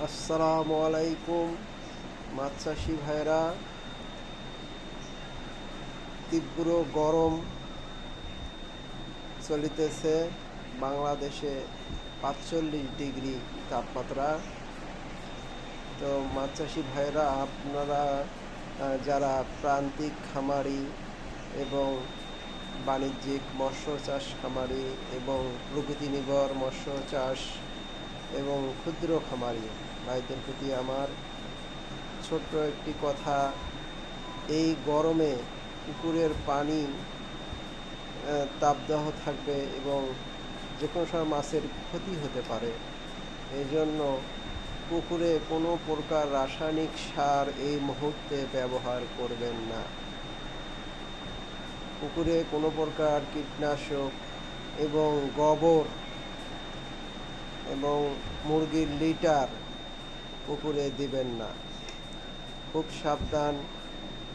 আসসালামু আলাইকুম মাছ চাষি ভাইরা। তীব্র গরম চলিতেছে বাংলাদেশে, 45 ডিগ্রি তাপমাত্রা। তো মাছ চাষি ভাইরা, আপনারা যারা প্রান্তিক খামারি এবং বাণিজ্যিক মৎস্য চাষ খামারি এবং প্রকৃতি নির্ভর মৎস্য চাষ এবং ক্ষুদ্র খামারি ভাইদের প্রতি আমার ছোট্ট একটি কথা। এই গরমে পুকুরের পানি তাপদাহ থাকবে এবং যে কোনো সময় মাছের ক্ষতি হতে পারে। এই জন্য পুকুরে কোনো প্রকার রাসায়নিক সার এই মুহূর্তে ব্যবহার করবেন না। পুকুরে কোনো প্রকার কীটনাশক এবং গোবর এবং মুরগির লিটার পুকুরে দিবেন না। খুব সাবধান।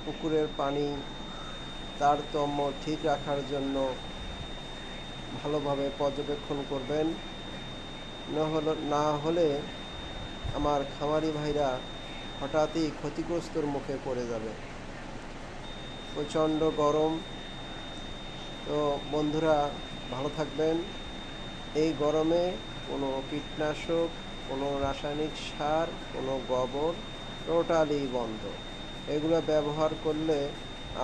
পুকুরের পানি তারতম্য ঠিক রাখার জন্য ভালোভাবে পর্যবেক্ষণ করবেন। না হলে আমার খামারি ভাইরা হঠাৎই ক্ষতিগ্রস্তর মুখে পড়ে যাবে। প্রচণ্ড গরম। তো বন্ধুরা, ভালো থাকবেন। এই গরমে কোনো কীটনাশক, কোনো রাসায়নিক সার, কোনো গোবর টোটালি বন্ধ। এগুলো ব্যবহার করলে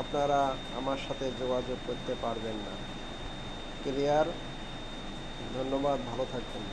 আপনারা আমার সাথে যোগাযোগ করতে পারবেন না। ক্লিয়ার? ধন্যবাদ, ভালো থাকবেন।